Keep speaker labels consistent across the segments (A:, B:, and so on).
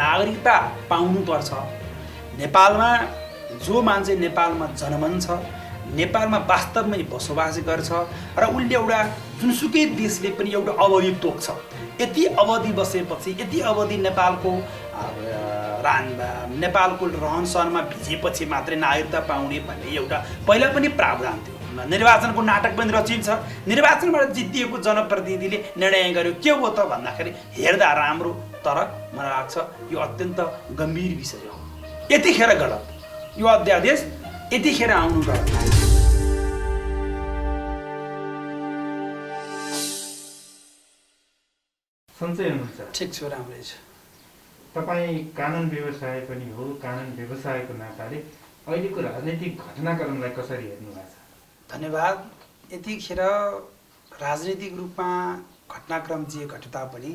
A: नागरिकता पाउनुपर्छ। नेपालमा जो मान्छे नेपालमा जन्मन छ, नेपालमा वास्तवमै बसोबास गर्छ र उसले एउटा जुनसुकै देशले पनि एउटा अवधि तोक्छ। यति अवधि बसेपछि, यति अवधि नेपालको रहन सहनमा भिजेपछि मात्रै नागरिकता पाउने भन्ने एउटा पहिला पनि प्रावधान थियो। निर्वाचनको नाटक पनि रचिन्छ। निर्वाचनबाट जितिएको जनप्रतिनिधिले निर्णय गर्यो के हो त भन्दाखेरि हेर्दा राम्रो, तर मलाई लाग्छ यो अत्यन्त गम्भीर विषय हो। यतिखेर गलत, यो अध्यादेश यतिखेर आउनु गलत।
B: सन्चै हुनुहुन्छ?
A: ठिक छु, राम्रै छु।
B: तपाईँ कानुन व्यवसाय पनि हो। कानुन व्यवसायको नाताले अहिलेको राजनैतिक घटनाक्रमलाई कसरी हेर्नु भएको छ?
A: धन्यवाद। यतिखेर राजनीतिक रूपमा घटनाक्रम जे घटे तापनि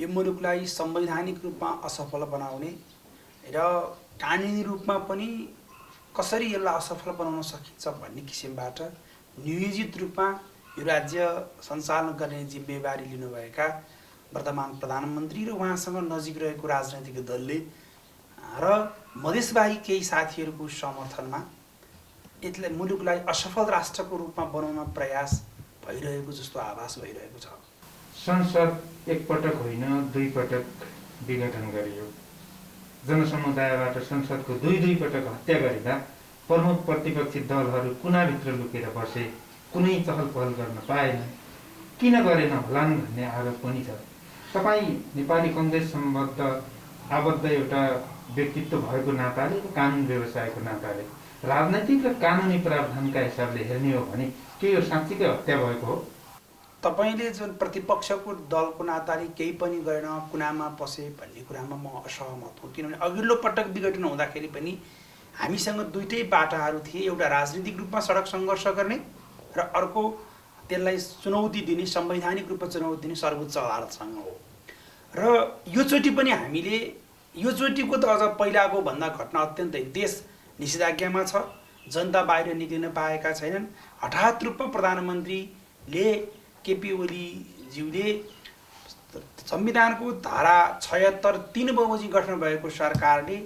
A: यो मुलुकलाई संवैधानिक रूपमा असफल बनाउने र कानुनी रूपमा पनि कसरी यसलाई असफल बनाउन सकिन्छ भन्ने किसिमबाट नियोजित रूपमा यो राज्य सञ्चालन गर्ने जिम्मेवारी लिनुभएका वर्तमान प्रधानमन्त्री र उहाँसँग नजिक रहेको राजनैतिक दलले र मधेसबाहेक केही साथीहरूको समर्थनमा यसलाई मुलुकलाई असफल राष्ट्रको रूपमा बनाउन प्रयास भइरहेको जस्तो आभास भइरहेको छ।
B: संसद एकपटक होइन दुई पटक विघटन गरियो। जनसमुदायबाट संसदको दुई पटक हत्या गरिँदा प्रमुख प्रतिपक्षी दलहरू कुनाभित्र लुकेर बसे, कुनै चहल पहल गर्न पाएन। किन गरेन होलान् भन्ने आरोप पनि छ। तपाईँ नेपाली कङ्ग्रेस आबद्ध एउटा व्यक्तित्व भएको नाताले, कानुन व्यवसायको नाताले राजनैतिक र कानुनी प्रावधानका हिसाबले हेर्ने हो भने के यो साँच्चीकै हत्या भएको हो?
A: तपाईँले जुन प्रतिपक्षको दलको नाताले केही पनि गरेन, कुनामा पसे भन्ने कुरामा म असहमत हुँ। किनभने अघिल्लो पटक विघटन हुँदाखेरि पनि हामीसँग दुईटै बाटाहरू थिए। एउटा राजनीतिक रूपमा सडक सङ्घर्ष गर्ने र अर्को त्यसलाई चुनौती दिने, संवैधानिक रूपमा चुनौती दिने सर्वोच्च अदालतसँग हो। र योचोटि पनि हामीले, योचोटिको त अझ पहिलाको भन्दा घटना अत्यन्तै देश निषेधाज्ञामा छ, जनता बाहिर निक्लिन पाएका छैनन्। हठात रूपमा प्रधानमन्त्रीले केपी ओलीज्यूले संविधानको धारा 76(3) बमोजिम गठन भएको सरकारले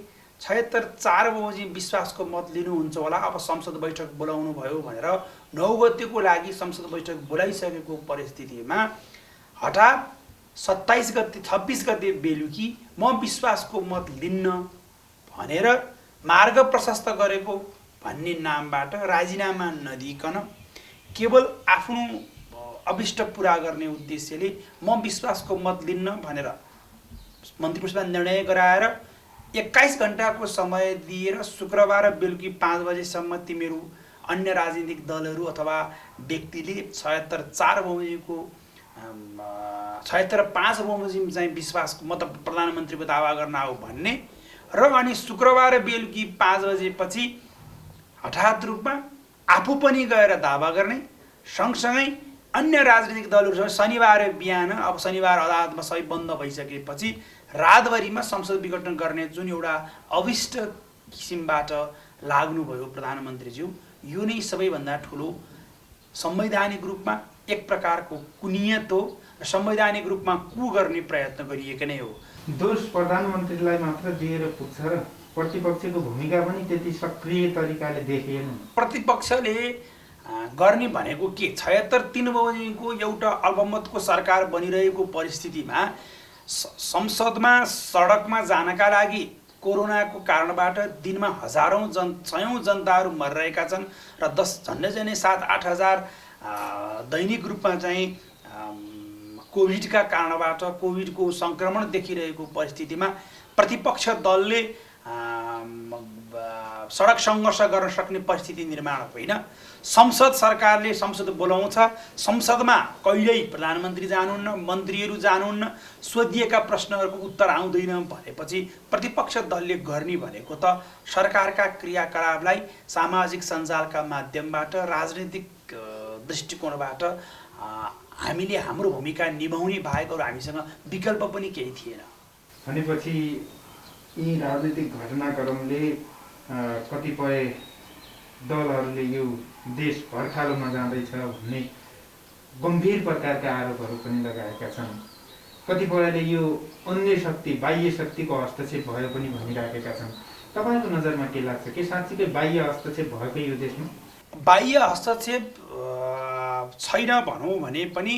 A: 76(4) बमोजिम विश्वासको मत लिनुहुन्छ होला, अब संसद बैठक बोलाउनु भयो भनेर 9 गतेको लागि संसद बैठक बोलाइसकेको परिस्थितिमा हठात 26 गते बेलुकी म विश्वासको मत लिन्न भनेर मार्ग प्रशस्त गरेको भन्ने नामबाट राजीनामा नदिकन केवल आफ्नो अभिष्ट पुरा गर्ने उद्देश्यले म विश्वासको मत लिन्न भनेर मन्त्रीपरिषदमा निर्णय गराएर 21 घण्टाको समय दिएर शुक्रबार बेलुकी 5 बजेसम्म तिमीहरू अन्य राजनीतिक दलहरू अथवा व्यक्तिले 76(4) बमोजिमको 76(5) बमोजिम चाहिँ विश्वासको मत प्रधानमन्त्रीको दावा गर्न आऊ भन्ने र अनि शुक्रबार बेलुकी 5 बजेपछि हठात रूपमा आफू पनि गएर दावा गर्ने, सँगसँगै अन्य राजनीतिक दलहरूसँग शनिबार बिहान, अब शनिबार अदालतमा सबै बन्द भइसकेपछि रातभरिमा संसद विघटन गर्ने जुन एउटा अभिष्ट किसिमबाट लाग्नुभयो प्रधानमन्त्रीज्यू, यो नै सबैभन्दा ठुलो संवैधानिक रूपमा एक प्रकारको कुनियत हो र संवैधानिक रूपमा कु गर्ने प्रयत्न गरिएको नै हो।
B: दोष प्रधानमन्त्रीलाई मात्र दिएर पुग्छ र प्रतिपक्षको भूमिका पनि त्यति सक्रिय तरिकाले देखिएन।
A: प्रतिपक्षले गर्ने भनेको के, 76(3) बमोजिमको एउटा अल्पमतको सरकार बनिरहेको परिस्थितिमा संसदमा सडकमा जानका लागि कोरोनाको कारणबाट दिनमा सयौं जनताहरू मरिरहेका छन् र झन्डै 7-8 हजार दैनिक रूपमा चाहिँ कोभिडका कारणबाट कोभिडको सङ्क्रमण देखिरहेको परिस्थितिमा प्रतिपक्ष दलले सडक सङ्घर्ष गर्न सक्ने परिस्थिति निर्माण होइन। संसद सरकारले संसद बोलाउँछ, संसदमा कहिल्यै प्रधानमन्त्री जानुहुन्न, मन्त्रीहरू जानुहुन्न, सोधिएका प्रश्नहरूको उत्तर आउँदैन भनेपछि प्रतिपक्ष दलले गर्ने भनेको त सरकारका क्रियाकलापलाई सामाजिक सञ्जालका माध्यमबाट, राजनीतिक दृष्टिकोणबाट हामीले हाम्रो भूमिका निभाउने बाहेक अरू हामीसँग विकल्प पनि केही थिएन।
B: भनेपछि यी राजनीतिक घटनाक्रमले कतिपय दलहरूले यो देश भर्खालोमा जाँदैछ भन्ने गम्भीर प्रकारका आरोपहरू पनि लगाएका छन्। कतिपयले यो अन्य शक्ति बाह्य शक्तिको हस्तक्षेप भयो पनि भनिराखेका छन्। तपाईँको नजरमा के लाग्छ, के साँच्चीकै बाह्य हस्तक्षेप भएको यो देशमा?
A: बाह्य हस्तक्षेप छैन भनौँ भने पनि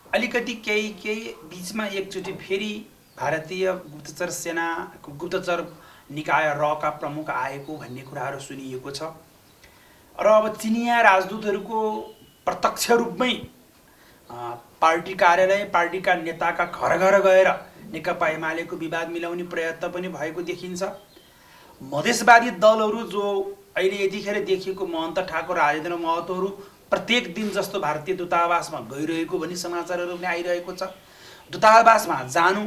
A: अलिकति केही बिचमा एकचोटि फेरि भारतीय गुप्तचर सेनाको गुप्तचर निकाय रका प्रमुख आएको भन्ने कुराहरू सुनिएको छ र अब चिनिया राजदूतहरूको प्रत्यक्ष रूपमै पार्टी कार्यालय पार्टीका नेताका घर घर गएर नेकपा एमालेको विवाद मिलाउने प्रयत्न पनि भएको देखिन्छ। मधेसवादी दलहरू जो अहिले यतिखेर देखिएको महन्त ठाकुर राजेन्द्र महतोहरू प्रत्येक दिन जस्तो भारतीय दूतावासमा गइरहेको भन्ने समाचारहरू पनि आइरहेको छ। दूतावासमा जानु,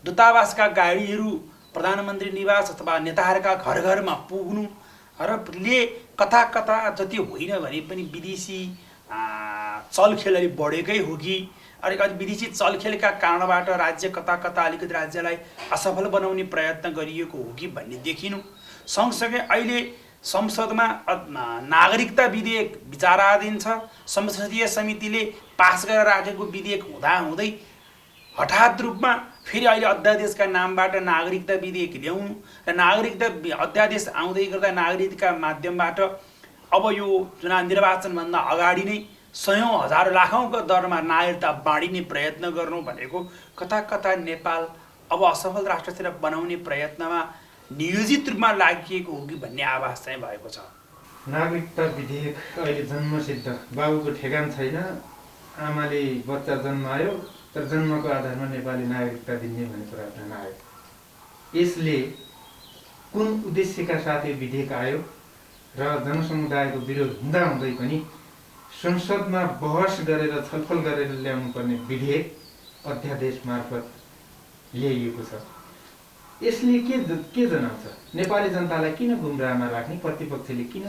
A: दूतावासका गाडीहरू प्रधानमन्त्री निवास अथवा नेताहरूका घर घरमा पुग्नु र कता कता जति होइन भने पनि विदेशी चलखेल अलि बढेकै हो कि अलिकति विदेशी चलखेलका कारणबाट राज्य कता कता अलिकति राज्यलाई असफल बनाउने प्रयत्न गरिएको हो कि भन्ने देखिनु। सँगसँगै अहिले संसदमा नागरिकता विधेयक विचाराधीन छ। संसदीय समितिले पास गरेर राखेको विधेयक हुँदाहुँदै हठात रूपमा फेरि अहिले अध्यादेशका नामबाट नागरिकता विधेयक ल्याउनु र नागरिकता अध्यादेश आउँदै गर्दा नागरिकता माध्यमबाट अब यो चुनाव निर्वाचनभन्दा अगाडि नै सयौँ हजार लाखौँको दरमा नागरिकता बाँडिने प्रयत्न गर्नु भनेको कता कता नेपाल अब असफल राष्ट्रतिर बनाउने प्रयत्नमा नियोजित रूपमा लागिएको हो कि भन्ने आभास चाहिँ भएको छ।
B: नागरिकता विधेयक अहिले जन्मसिद्ध, बाबुको ठेगान छैन, आमाले बच्चा जन्मायो तर जन्मको आधारमा नेपाली नागरिकता दिने भन्ने कुरा आयो। यसले कुन उद्देश्यका साथ यो विधेयक आयो र जनसमुदायको विरोध हुँदाहुँदै पनि संसदमा बहस गरेर छलफल गरेर ल्याउनु पर्ने विधेयक अध्यादेश मार्फत ल्याइएको छ। यसले के जनाउँछ? नेपाली जनतालाई किन गुमराहमा राख्ने, प्रतिपक्षले किन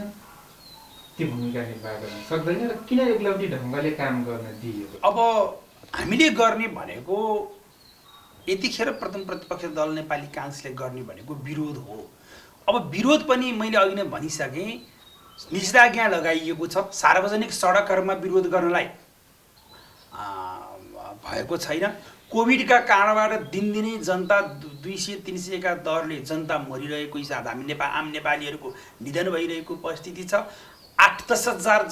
B: त्यो भूमिका निर्वाह गर्न सक्दैन र किन एकलौटी ढङ्गले काम गर्न दिइएको?
A: अब हामीले गर्ने भनेको यतिखेर प्रथम प्रतिपक्ष दल नेपाली काङ्ग्रेसले गर्ने भनेको विरोध हो। अब विरोध पनि मैले अघि नै भनिसकेँ, निषेधाज्ञा लगाइएको छ। सार्वजनिक सडकहरूमा विरोध गर्नलाई भएको छैन। कोभिडका कारणबाट दिनदिनै जनता 200-300 का दरले जनता मरिरहेको हिसाब हामी आम नेपालीहरूको निधन भइरहेको परिस्थिति छ। 8-10 हजार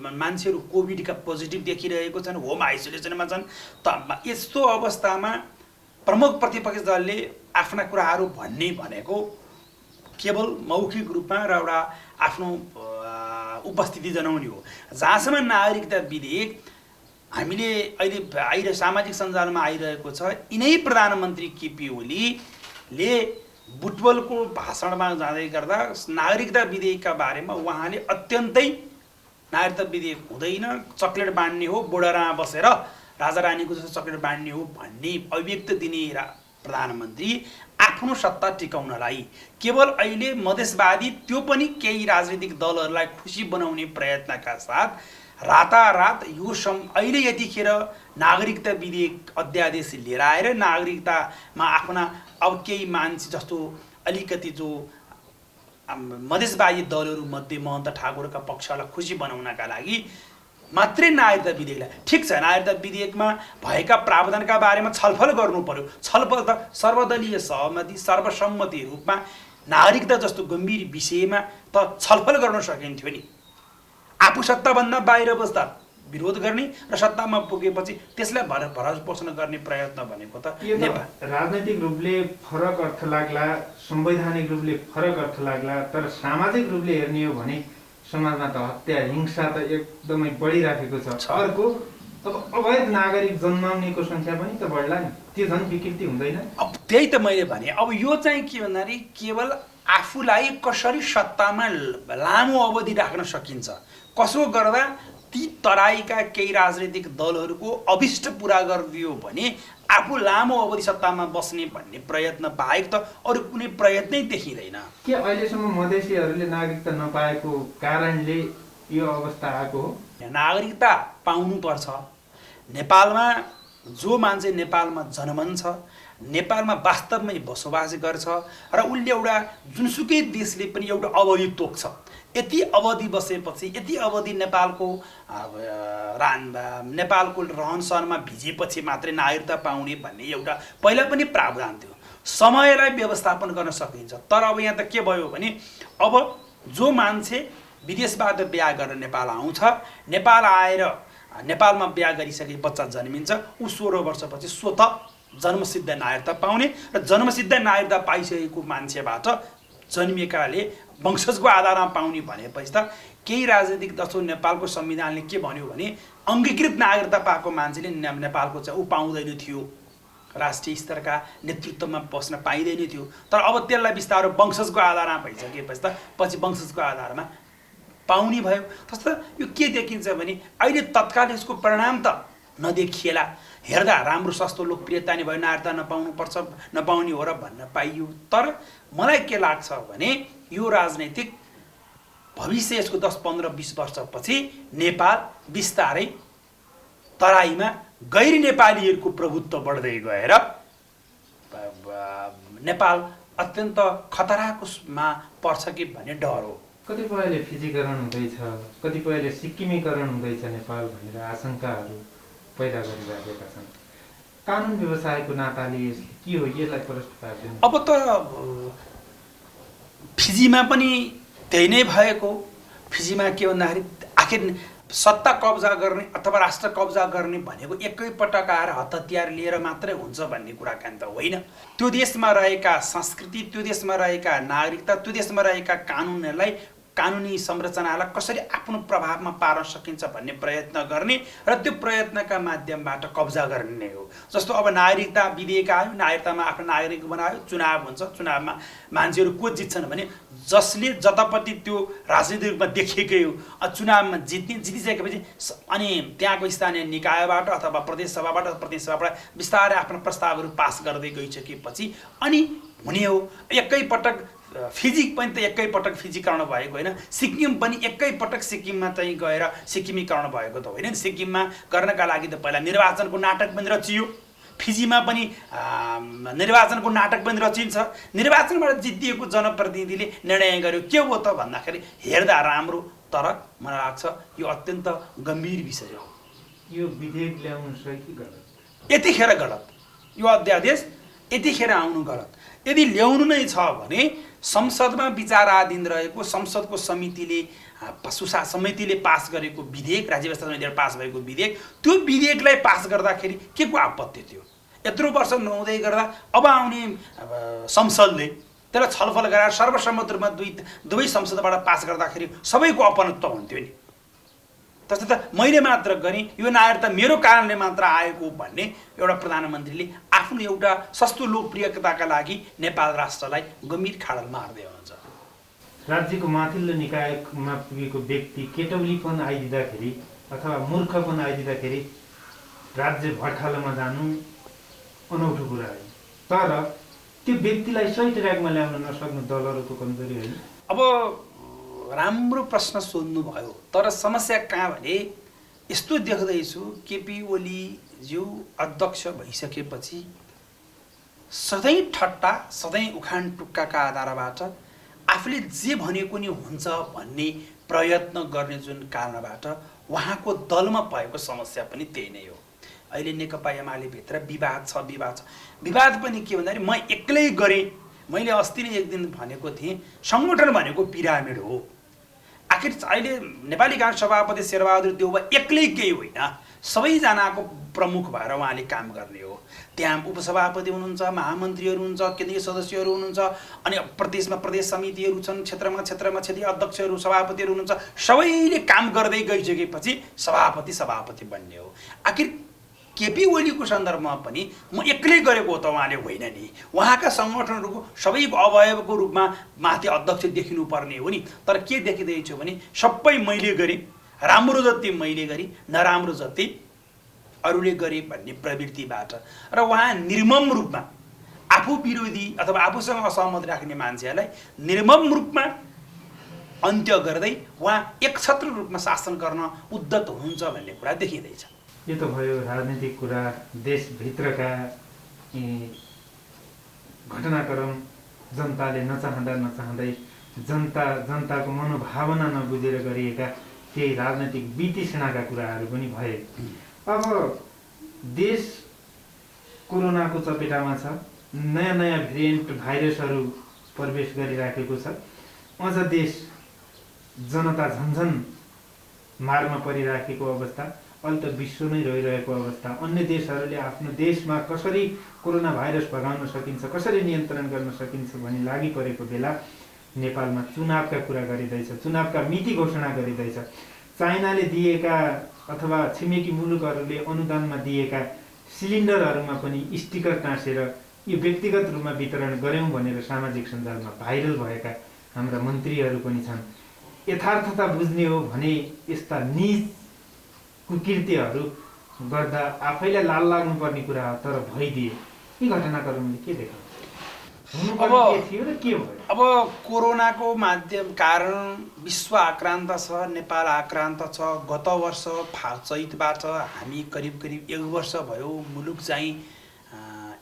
A: मान्छेहरू कोभिडका पोजिटिभ देखिरहेको छन्, होम आइसोलेसनमा छन्। त यस्तो अवस्थामा प्रमुख प्रतिपक्ष दलले आफ्ना कुराहरू भन्ने भनेको केवल मौखिक रूपमा र एउटा आफ्नो उपस्थिति जनाउने हो। जहाँसम्म नागरिकता विधेयक हामीले अहिले सामाजिक सञ्जालमा आइरहेको छ, यिनै प्रधानमन्त्री केपी ओलीले बुटवलको भाषणमा जाँदै गर्दा नागरिकता विधेयकका बारेमा उहाँले अत्यन्तै नागरिकता विधेयक हुँदैन, चक्लेट बाँड्ने हो, बोडारामा बसेर राजा रानीको जस्तो चक्लेट बाँड्ने हो भन्ने अभिव्यक्ति दिने प्रधानमन्त्री आफ्नो सत्ता टिकाउनलाई केवल अहिले मधेसवादी त्यो पनि केही राजनीतिक दलहरूलाई खुसी बनाउने प्रयत्नका साथ रातारात यो अहिले यतिखेर नागरिकता विधेयक अध्यादेश लिएर आएर नागरिकतामा आफ्ना अब केही मान्छे जस्तो अलिकति जो मधेसवादी दलहरू मध्ये महन्त ठाकुरका पक्षलाई खुसी बनाउनका लागि मात्रै नागरिकता विधेयकलाई ठिक छ, नागरिकता विधेयकमा भएका प्रावधानका बारेमा छलफल गर्नु पर्यो। छलफल त सर्वदलीय सहमति सर्वसम्मति रूपमा नागरिकता जस्तो गम्भीर विषयमा त छलफल गर्न सकिन्थ्यो नि। आफू सत्ताभन्दा बाहिर बस्दा विरोध गर्ने र सत्तामा पुगेपछि त्यसलाई भरण पोषण गर्ने प्रयत्न भनेको त
B: राजनैतिक रूपले फरक अर्थ लाग्ला, संवैधानिक रूपले फरक अर्थ लाग्ला, तर सामाजिक रूपले हेर्ने हो भने समाजमा त हत्या हिंसा त एकदमै बढिराखेको छ। अर्को अब अवैध नागरिक जन्माउनेको संख्या पनि त बढ्ला नि, त्यो झन् विकृति हुँदैन?
A: अब त्यही त मैले भने, अब यो चाहिँ के भन्दाखेरि केवल आफूलाई कसरी सत्तामा लामो अवधि राख्न सकिन्छ, कसो गर्दा ती तराईका केही राजनीतिक दलहरूको अभिष्ट पुरा गरिदियो भने आफू लामो अवधि सत्तामा बस्ने भन्ने प्रयत्न बाहेक त अरू कुनै प्रयत्नै देखिँदैन।
B: के अहिलेसम्म मधेसीहरूले नागरिकता नपाएको कारणले यो अवस्था आएको हो?
A: नागरिकता पाउनुपर्छ। नेपालमा जो मान्छे नेपालमा जन्मन्छ, नेपालमा वास्तवमै बसोबास गर्छ र उसले एउटा जुनसुकै देशले पनि एउटा अवधि तोक्छ, यति अवधि बसेपछि, यति अवधि नेपालको नेपालको रहनसहनमा भिजेपछि मात्रै नागरिकता पाउने भन्ने एउटा पहिला पनि प्रावधान थियो। समयलाई व्यवस्थापन गर्न सकिन्छ। तर अब यहाँ त के भयो भने अब जो मान्छे विदेशबाट बिहा गरेर नेपाल आउँछ, नेपाल आएर नेपालमा बिहा गरिसके बच्चा जन्मिन्छ, ऊ 16 वर्षपछि स्वतः जन्मसिद्ध नागरिकता पाउने र जन्मसिद्ध नागरिकता पाइसकेको मान्छेबाट जन्मिएकाले वंशजको आधारमा पाउने भनेपछि त केही राजनीतिक जस्तो नेपालको संविधानले के भन्यो भने अङ्गीकृत नागरिकता पाएको मान्छेले नेपालको चाहिँ ऊ पाउँदैन थियो, राष्ट्रिय स्तरका नेतृत्वमा बस्न पाइँदैन थियो। तर अब त्यसलाई बिस्तारै वंशजको आधारमा भइसकेपछि त पछि वंशजको आधारमा पाउने भयो। जस्तो यो के देखिन्छ भने अहिले तत्काल यसको परिणाम त नदेखिएला, हेर्दा राम्रो सस्तो लोकप्रियता नै भयो, नागरिकता नपाउने हो र भन्न पाइयो। तर मलाई के लाग्छ भने यो राजनैतिक भविष्य यसको 10, 15, 20 वर्षपछि नेपाल बिस्तारै तराईमा गैर नेपालीहरूको प्रभुत्व बढ्दै गएर नेपाल अत्यन्त खतराकोमा पर्छ कि भन्ने डर हो।
B: कतिपयले फिजीकरण हुँदैछ, कतिपयले सिक्किमीकरण हुँदैछ नेपाल भनेर आशंकाहरू पैदा गरिरहेका छन्। कानुन व्यवसायको नाताले के हो, यसलाई प्रश्न पार्दैन?
A: अब त फिजीमा पनि त्यही नै भएको। फिजीमा के भन्दाखेरि आखिर सत्ता कब्जा गर्ने अथवा राष्ट्र कब्जा गर्ने भनेको एकैपटक आएर हतियार लिएर मात्रै हुन्छ भन्ने कुराकानी त होइन। त्यो देशमा रहेका संस्कृति, त्यो देशमा रहेका नागरिकता, त्यो देशमा रहेका कानुनहरूलाई, कानुनी संरचनालाई कसरी आफ्नो प्रभावमा पार्न सकिन्छ भन्ने प्रयत्न गर्ने र त्यो प्रयत्नका माध्यमबाट कब्जा गर्ने नै हो। जस्तो अब नागरिकता विधेयक आयो, नागरिकतामा आफ्नो नागरिक बनायो, चुनाव हुन्छ, चुनावमा मान्छेहरू को जित्छन् भने जसले जतापट्टि त्यो राजनीतिक रूपमा देखिएकै हो, चुनावमा जितिसकेपछि अनि त्यहाँको स्थानीय निकायबाट अथवा प्रदेश सभाबाट बिस्तारै आफ्नो प्रस्तावहरू पास गर्दै गइसकेपछि अनि हुने हो। एकैपटक फिजी पनि त एकैपटक फिजीकरण भएको होइन, सिक्किम पनि एकैपटक सिक्किममा चाहिँ गएर सिक्किमीकरण भएको त होइन। सिक्किममा गर्नका लागि त पहिला निर्वाचनको नाटक पनि रचियो, फिजीमा पनि निर्वाचनको नाटक पनि रचिन्छ। निर्वाचनबाट जितिएको जनप्रतिनिधिले निर्णय गर्यो के हो त भन्दाखेरि हेर्दा राम्रो, तर मलाई लाग्छ यो अत्यन्त गम्भीर विषय हो।
B: यो विधेयक ल्याउनु सही कि गलत?
A: यतिखेर गलत, यो अध्यादेश यतिखेर आउनु गलत। यदि ल्याउनु नै छ भने संसदमा विचाराधीन रहेको संसदको समितिले पास गरेको विधेयक, राज्य व्यवस्था समितिले पास भएको विधेयक, त्यो विधेयकलाई पास गर्दाखेरि के को आपत्ति थियो? यत्रो वर्ष नहुँदै गर्दा अब आउने संसदले त्यसलाई छलफल गरेर सर्वसम्मत रूपमा दुवै संसदबाट पास गर्दाखेरि सबैको अपनत्व हुन्थ्यो नि। त्यस्तो त मैले मात्र गरेँ, यो नागरिकता मेरो कारणले मात्र आएको भन्ने एउटा प्रधानमन्त्रीले आफ्नो एउटा सस्तो लोकप्रियताका लागि नेपाल राष्ट्रलाई गम्भीर खाडलमा हार्दै हुनुहुन्छ।
B: राज्यको माथिल्लो निकायमा पुगेको व्यक्ति केटौलीपन आइदिँदाखेरि अथवा मूर्खपन आइदिँदाखेरि राज्य भड्खालोमा जानु अनौठो कुरा हो। तर त्यो व्यक्तिलाई सही ट्र्याकमा ल्याउन नसक्नु दलहरूको कमजोरी होइन?
A: अब राम्रो प्रश्न सोध्नुभयो, तर समस्या कहाँ भने यस्तो देख्दैछु केपी ओलीज्यू अध्यक्ष भइसकेपछि सधैँ ठट्टा, सधैँ उखान टुक्काका आधारबाट आफूले जे भनेको नि हुन्छ भन्ने प्रयत्न गर्ने जुन कारणबाट उहाँको दलमा भएको समस्या पनि त्यही नै हो। अहिले नेकपा एमाले भित्र विवाद छ। विवाद पनि के भन्दाखेरि म एक्लै गरेँ। मैले अस्ति नै एक दिन भनेको थिएँ, सङ्गठन भनेको पिरामिड हो। आखिर अहिले नेपाली काङ्ग्रेस सभापति शेरबहादुर देउवा एक्लै केही होइन, सबैजनाको प्रमुख भएर उहाँले काम गर्ने हो। त्यहाँ उपसभापति हुनुहुन्छ, महामन्त्रीहरू हुनुहुन्छ, केन्द्रीय सदस्यहरू हुनुहुन्छ, अनि प्रदेशमा प्रदेश समितिहरू छन्, क्षेत्रमा क्षेत्रीय अध्यक्षहरू, सभापतिहरू हुनुहुन्छ। सबैले काम गर्दै गइसकेपछि सभापति बन्ने हो। आखिर केपी ओलीको सन्दर्भमा पनि म एक्लै गरेको हो त उहाँले होइन नि, उहाँका सङ्गठनहरूको सबैको अवयवको रूपमा माथि अध्यक्ष देखिनुपर्ने हो नि। तर के देखिँदैछु भने सबै मैले गरेँ, राम्रो जति मैले गरेँ, नराम्रो जति अरूले गरे भन्ने प्रवृत्तिबाट र उहाँ निर्मम रूपमा आफू विरोधी अथवा आफूसँग असहमत राख्ने मान्छेहरूलाई निर्मम रूपमा अन्त्य गर्दै उहाँ एकछत्र रूपमा शासन गर्न उद्यत हुनुहुन्छ भन्ने कुरा देखिँदैछ।
B: यो त भयो राजनीतिक कुरा, देशभित्रका घटनाक्रम जनताले नचाहँदै जनताको मनोभावना नबुझेर गरिएका केही राजनैतिक वितृष्णाका कुराहरू पनि भए। अब देश कोरोनाको चपेटामा छ, नयाँ नयाँ भेरिएन्ट भाइरसहरू प्रवेश गरिराखेको छ, अझ देश जनता झन्झन मारमा परिराखेको अवस्था, अहिले त विश्व नै रहिरहेको अवस्था। अन्य देशहरूले आफ्नो देशमा कसरी कोरोना भाइरस भगाउन सकिन्छ, कसरी नियन्त्रण गर्न सकिन्छ भनी लागि परेको बेला नेपालमा चुनावका कुरा गरिँदैछ, चुनावका मिति घोषणा गरिँदैछ। चाइनाले दिएका अथवा छिमेकी मुलुकहरूले अनुदानमा दिएका सिलिन्डरहरूमा पनि स्टिकर टाँसेर यो व्यक्तिगत रूपमा वितरण गऱ्यौँ भनेर सामाजिक सञ्जालमा भाइरल भएका हाम्रा मन्त्रीहरू पनि छन्। यथार्थता बुझ्ने हो भने यस्ता निज कुकृत्यहरू गर्दा आफैलाई लाल लाग्नुपर्ने कुरा हो, तर भइदिए। यी घटनाक्रमले के देखाउँछ?
A: अब कोरोनाको माध्यम कारण विश्व आक्रान्त छ, नेपाल आक्रान्त छ। गत वर्ष चैतबाट हामी करिब 1 वर्ष भयो मुलुक चाहिँ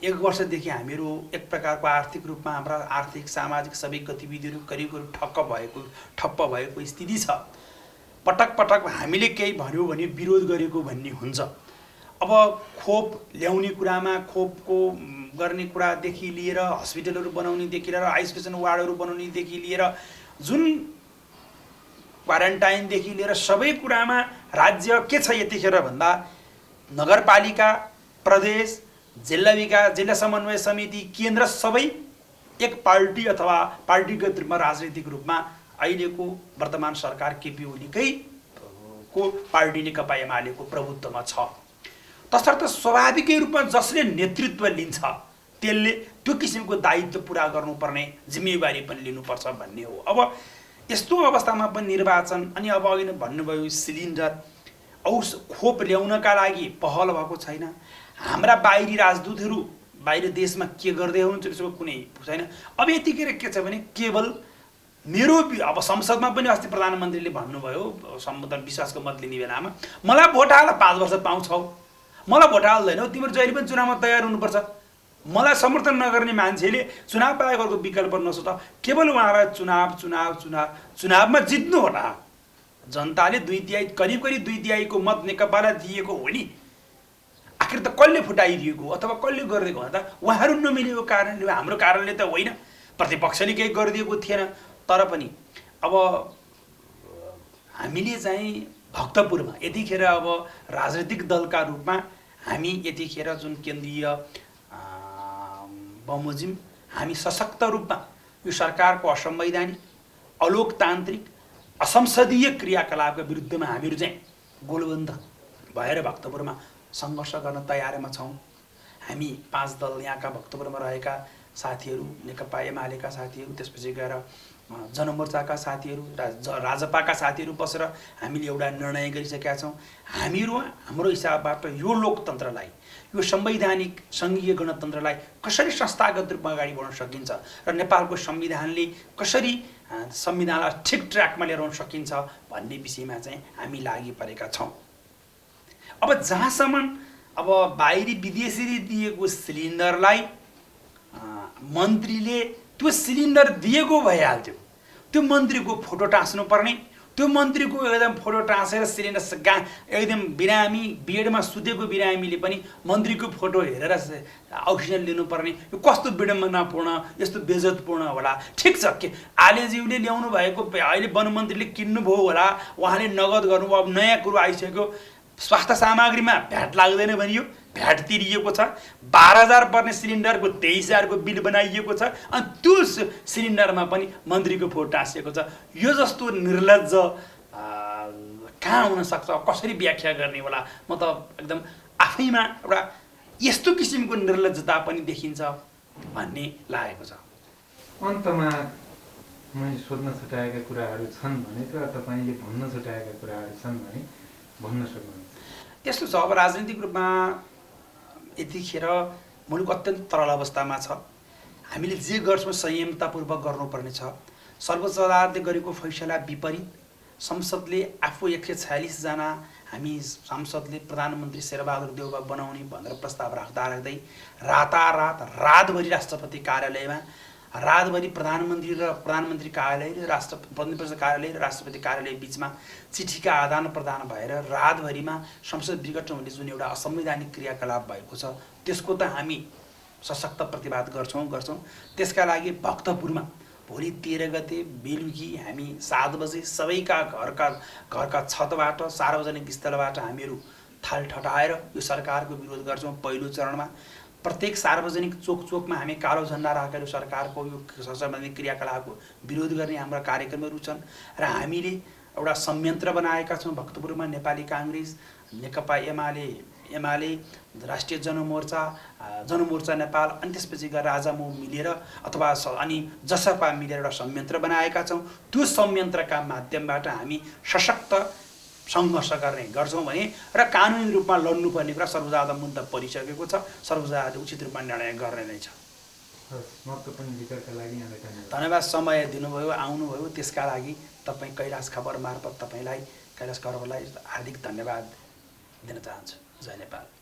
A: 1 वर्षदेखि हामीहरू एक प्रकारको आर्थिक रूपमा हाम्रा आर्थिक सामाजिक सबै गतिविधिहरू करिब ठप्प भएको स्थिति छ। पटक पटक हामीले केही भन्यो भने विरोध गरेको भन्ने हुन्छ। अब खोप ल्याउने कुरामा खोपको गर्ने कुरादेखि लिएर हस्पिटलहरू बनाउनेदेखि लिएर आइसोलेसन वार्डहरू बनाउनेदेखि लिएर जुन क्वारेन्टाइनदेखि लिएर सबै कुरामा राज्य के छ यतिखेर भन्दा नगरपालिका, प्रदेश, जिल्ला समन्वय समिति, केन्द्र सबै एक पार्टी अथवा पार्टीगत रूपमा राजनीतिक रूपमा अहिलेको वर्तमान सरकार केपी ओलीकै को पार्टी नेकपा एमालेको प्रभुत्वमा छ। तसर्थ स्वाभाविकै रूपमा जसले नेतृत्व लिन्छ त्यसले त्यो किसिमको दायित्व पुरा गर्नुपर्ने जिम्मेवारी पनि लिनुपर्छ भन्ने हो। अब यस्तो अवस्थामा पनि निर्वाचन अनि अब अघि नै भन्नुभयो सिलिन्डर खोप ल्याउनका लागि पहल भएको छैन। हाम्रा बाहिरी राजदूतहरू बाहिर देशमा के गर्दै हुनुहुन्छ त्यसको कुनै छैन। अब यतिखेर के छ भने केवल मेरो अब संसदमा पनि अस्ति प्रधानमन्त्रीले भन्नुभयो सम्बोधन विश्वासको मत लिने बेलामा, मलाई भोट हाल 5 वर्ष पाउँछौ, मलाई भोट हाल्दैनौ, तिम्रो जहिले पनि चुनावमा तयार हुनुपर्छ। मलाई समर्थन नगर्ने मान्छेले चुनाव बाहेक अर्को विकल्प नसोच। केवल उहाँलाई चुनावमा जित्नु होला। जनताले करिब 2/3 मत नेकपालाई दिएको हो नि। आखिर त कसले फुटाइदिएको अथवा कसले गरिदिएको भन्दा उहाँहरू नमिलेको कारणले, हाम्रो कारणले त होइन। प्रतिपक्षले केही गरिदिएको थिएन। तर पनि अब हामीले चाहिँ भक्तपुरमा यतिखेर अब राजनीतिक दलका रूपमा हामी यतिखेर जुन केन्द्रीय बमोजिम हामी सशक्त रूपमा यो सरकारको असंवैधानिक, अलोकतान्त्रिक, असंसदीय क्रियाकलापका विरुद्धमा हामीहरू चाहिँ गोलबन्द भएर भक्तपुरमा सङ्घर्ष गर्न तयारीमा छौँ। हामी 5 दल यहाँका भक्तपुरमा रहेका साथीहरू, नेकपा एमालेका साथीहरू, त्यसपछि गएर जनमोर्चाका साथीहरू, राजपाका साथीहरू बसेर हामीले एउटा निर्णय गरिसकेका छौँ। हाम्रो हिसाबबाट यो लोकतन्त्रलाई, यो संवैधानिक सङ्घीय गणतन्त्रलाई कसरी संस्थागत रूपमा अगाडि बढाउन सकिन्छ र नेपालको संविधानले कसरी संविधानलाई ठिक ट्र्याकमा ल्याउन सकिन्छ भन्ने विषयमा चाहिँ हामी लागि परेका छौँ। अब जहाँसम्म अब बाहिरी विदेशीले दिएको सिलिन्डरलाई मन्त्रीले त्यो सिलिन्डर दिएको भइहाल्थ्यो, त्यो मन्त्रीको फोटो टाँस्नु पर्ने, त्यो मन्त्रीको एकदम फोटो टाँसेर सिलिन्डर एकदम बिरामी बेडमा सुतेको बिरामीले पनि मन्त्रीको फोटो हेरेर अक्सिजन लिनुपर्ने, यो कस्तो विडम्बनापूर्ण, यस्तो बेइज्जतपूर्ण होला। ठिक छ के आलेज्यूले ल्याउनु भएको अहिले वनमन्त्रीले किन्नुभयो होला, उहाँले नगद गर्नुभयो। अब नयाँ कुरो आइसक्यो, स्वास्थ्य सामग्रीमा भ्याट लाग्दैन भनियो, भ्याट तिरिएको छ। 12,000 पर्ने सिलिन्डरको 23,000 बिल बनाइएको छ अनि त्यो सिलिन्डरमा पनि मन्त्रीको फोटो टाँसिएको छ। यो जस्तो निर्लज्ज कहाँ हुन सक्छ? कसरी व्याख्या गर्ने होला? म त एकदम आफैमा एउटा यस्तो किसिमको निर्लज्जता पनि देखिन्छ भन्ने लागेको छ।
B: अन्तमा मैले सोध्न छुटाएका कुराहरू छन् भने र तपाईँले भन्न छुटाएका कुराहरू छन् भने भन्न सक्नुहुन्छ।
A: यस्तो छ, अब राजनीतिक रूपमा यतिखेर मुलुक अत्यन्त तरल अवस्थामा छ। हामीले जे गर्छौँ संयमतापूर्वक गर्नुपर्ने छ। सर्वोच्च अदालतले गरेको फैसला विपरीत संसदले आफू 146 जना हामी सांसदले प्रधानमन्त्री शेरबहादुर देउवा बनाउने भनेर प्रस्ताव राख्दै रातारात रातभरि राष्ट्रपति कार्यालयमा रातभरि प्रधानमन्त्री कार्यालय र प्रधान परिषद कार्यालय र राष्ट्रपति कार्यालय बिचमा चिठीका आदान प्रदान भएर रातभरिमा संसद विघटन हुने जुन एउटा असंवैधानिक क्रियाकलाप भएको छ त्यसको त हामी सशक्त प्रतिवाद गर्छौँ। त्यसका लागि भक्तपुरमा भोलि 13 गते बेलुकी हामी 7 बजे सबैका घरका छतबाट सार्वजनिक स्थलबाट हामीहरू थाल ठटाएर यो सरकारको विरोध गर्छौँ। पहिलो चरणमा प्रत्येक सार्वजनिक चोकमा हामी कालो झन्डा राखेर सरकारको यो असंवैधानिक क्रियाकलापको विरोध गर्ने हाम्रा कार्यक्रमहरू छन् र हामीले एउटा संयन्त्र बनाएका छौँ भक्तपुरमा। नेपाली काङ्ग्रेस, नेकपा एमाले, राष्ट्रिय जनमोर्चा नेपाल अनि त्यसपछि गएर राजामो मिलेर अथवा अनि जसपा मिलेर एउटा संयन्त्र बनाएका छौँ। त्यो संयन्त्रका माध्यमबाट हामी सशक्त सङ्घर्ष गर्ने गर्छौँ भने र कानुनी रूपमा लड्नुपर्ने कुरा सर्वोच्च मुद्दा परिसकेको छ। सर्वोच्च उचित रूपमा निर्णय गर्ने नै छ। धन्यवाद, समय दिनुभयो, आउनुभयो, त्यसका लागि तपाईँ कैलाश खबर मार्फत कैलाश खबरलाई हार्दिक धन्यवाद दिन चाहन्छु। जय नेपाल।